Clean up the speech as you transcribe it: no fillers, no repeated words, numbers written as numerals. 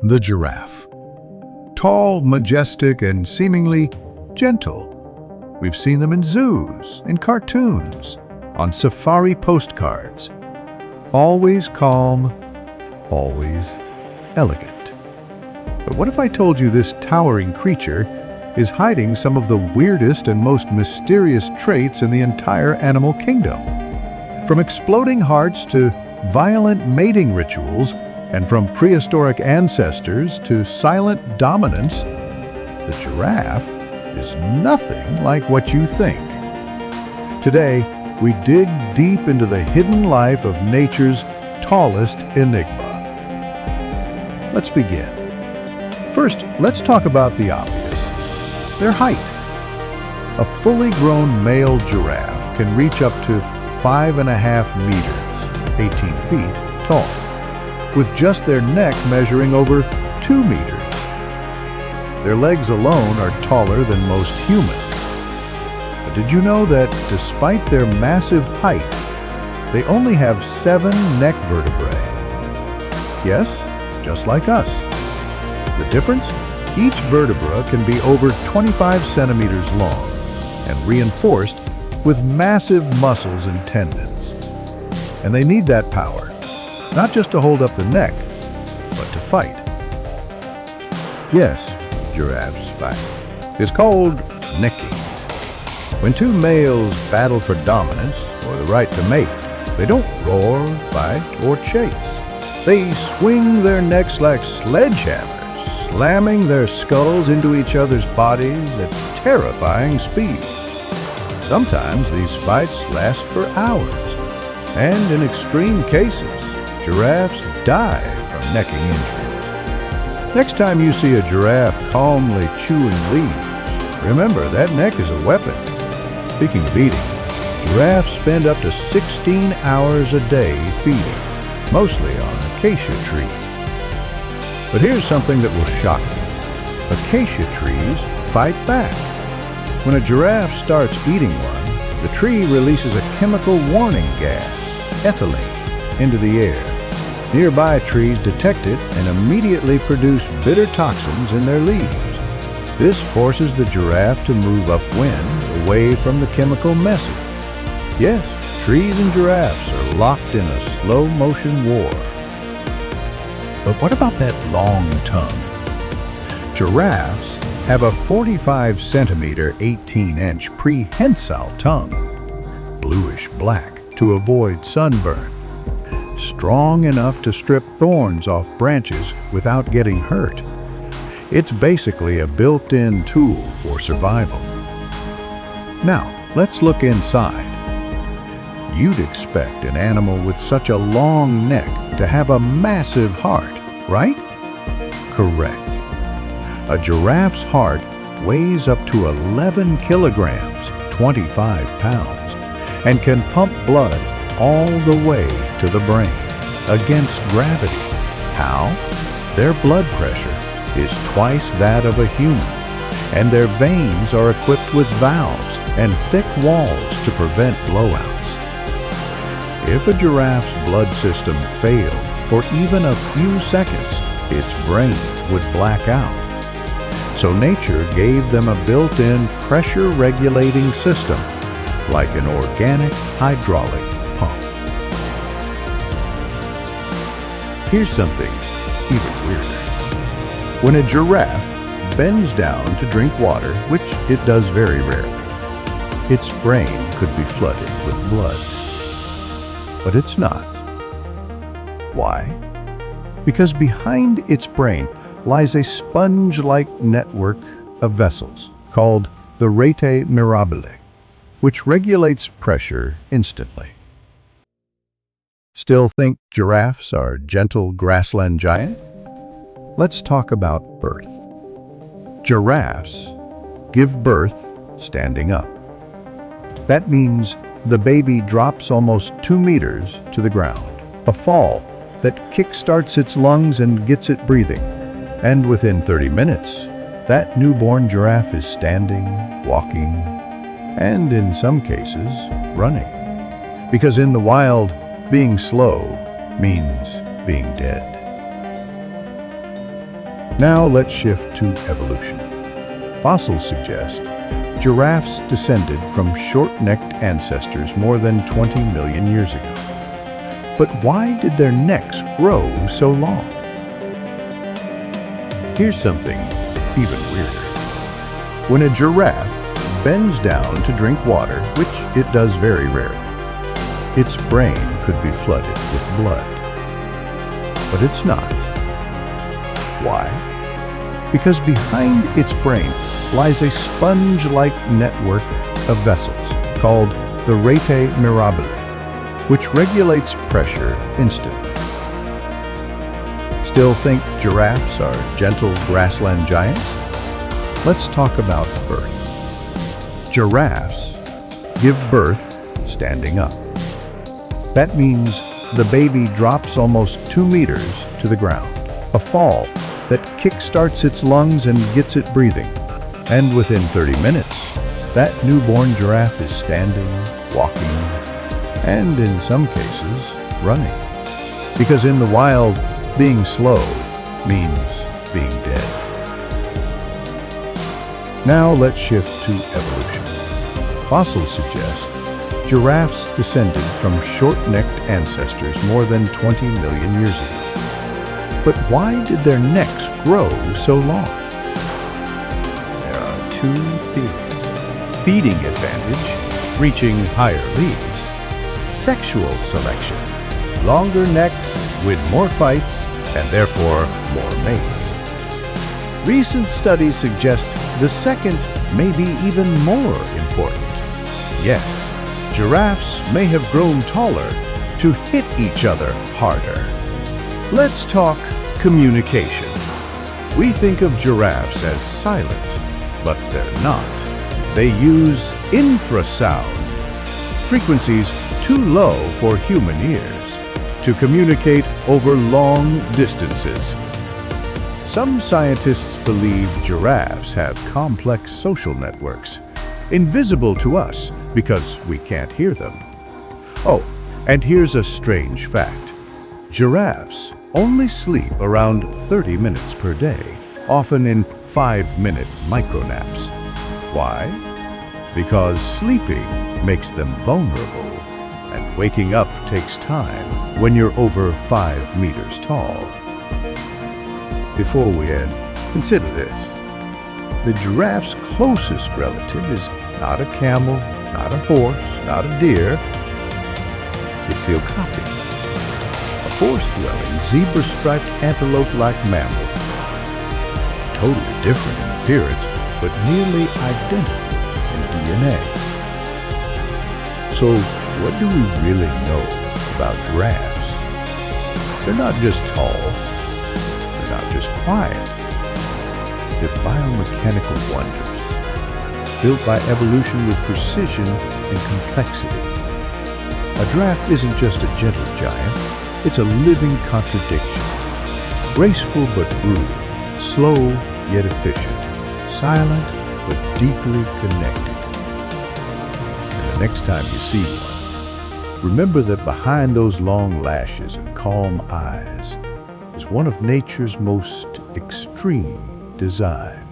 The giraffe. Tall, majestic, and seemingly gentle. We've seen them in zoos, in cartoons, on safari postcards. Always calm, always elegant. But what if I told you this towering creature is hiding some of the weirdest and most mysterious traits in the entire animal kingdom? From exploding hearts to violent mating rituals, and from prehistoric ancestors to silent dominance, the giraffe is nothing like what you think. Today, we dig deep into the hidden life of nature's tallest enigma. Let's begin. First, let's talk about the obvious: their height. A fully grown male giraffe can reach up to 5.5 meters, 18 feet, tall, with just their neck measuring over 2 meters. Their legs alone are taller than most humans. But did you know that despite their massive height, they only have 7 neck vertebrae? Yes, just like us. The difference? Each vertebra can be over 25 centimeters long and reinforced with massive muscles and tendons. And they need that power, not just to hold up the neck, but to fight. Yes, giraffes fight. It's called necking. When two males battle for dominance or the right to mate, they don't roar, fight, or chase. They swing their necks like sledgehammers, slamming their skulls into each other's bodies at terrifying speed. Sometimes these fights last for hours, and in extreme cases, giraffes die from necking injuries. Next time you see a giraffe calmly chewing leaves, remember that neck is a weapon. Speaking of eating, giraffes spend up to 16 hours a day feeding, mostly on acacia trees. But here's something that will shock you. Acacia trees fight back. When a giraffe starts eating one, the tree releases a chemical warning gas, ethylene, into the air. Nearby trees detect it and immediately produce bitter toxins in their leaves. This forces the giraffe to move upwind, away from the chemical message. Yes, trees and giraffes are locked in a slow-motion war. But what about that long tongue? Giraffes have a 45 centimeter, 18-inch prehensile tongue, bluish-black to avoid sunburn. Strong enough to strip thorns off branches without getting hurt. It's basically a built-in tool for survival. Now, let's look inside. You'd expect an animal with such a long neck to have a massive heart, right? Correct. A giraffe's heart weighs up to 11 kilograms, 25 pounds, and can pump blood all the way to the brain, against gravity. How? Their blood pressure is twice that of a human, and their veins are equipped with valves and thick walls to prevent blowouts. If a giraffe's blood system failed for even a few seconds, its brain would black out. So nature gave them a built-in pressure-regulating system, like an organic hydraulic pump. Here's something even weirder. When a giraffe bends down to drink water, which it does very rarely, its brain could be flooded with blood. But it's not. Why? Because behind its brain lies a sponge-like network of vessels called the rete mirabile, which regulates pressure instantly. Still think giraffes are gentle grassland giants? Let's talk about birth. Giraffes give birth standing up. That means the baby drops almost 2 meters to the ground, a fall that kickstarts its lungs and gets it breathing. And within 30 minutes, that newborn giraffe is standing, walking, and in some cases, running. Because in the wild, being slow means being dead. Now let's shift to evolution. Fossils suggest giraffes descended from short-necked ancestors more than 20 million years ago. But why did their necks grow so long? Here's something even weirder. When a giraffe bends down to drink water, which it does very rarely, its brain could be flooded with blood. But it's not. Why? Because behind its brain lies a sponge-like network of vessels called the rete mirabile, which regulates pressure instantly. Still think giraffes are gentle grassland giants? Let's talk about birth. Giraffes give birth standing up. That means the baby drops almost 2 meters to the ground, a fall that kickstarts its lungs and gets it breathing. And within 30 minutes, that newborn giraffe is standing, walking, and in some cases, running. Because in the wild, being slow means being dead. Now let's shift to evolution. Fossils suggest giraffes descended from short-necked ancestors more than 20 million years ago. But why did their necks grow so long? There are 2 theories. Feeding advantage, reaching higher leaves. Sexual selection. Longer necks win more fights and therefore more mates. Recent studies suggest the second may be even more important. Yes, giraffes may have grown taller to hit each other harder. Let's talk communication. We think of giraffes as silent, but they're not. They use infrasound, frequencies too low for human ears, to communicate over long distances. Some scientists believe giraffes have complex social networks, invisible to us because we can't hear them. Oh, and here's a strange fact. Giraffes only sleep around 30 minutes per day, often in 5-minute micronaps. Why? Because sleeping makes them vulnerable, and waking up takes time when you're over 5 meters tall. Before we end, consider this. The giraffe's closest relative is not a camel, not a horse, not a deer. It's the okapi, a forest-dwelling, zebra-striped antelope-like mammal. Totally different in appearance, but nearly identical in DNA. So, what do we really know about giraffes? They're not just tall, they're not just quiet. They're biomechanical wonders, built by evolution with precision and complexity. A giraffe isn't just a gentle giant, it's a living contradiction. Graceful but rude, slow yet efficient, silent but deeply connected. And the next time you see one, remember that behind those long lashes and calm eyes is one of nature's most extreme desires.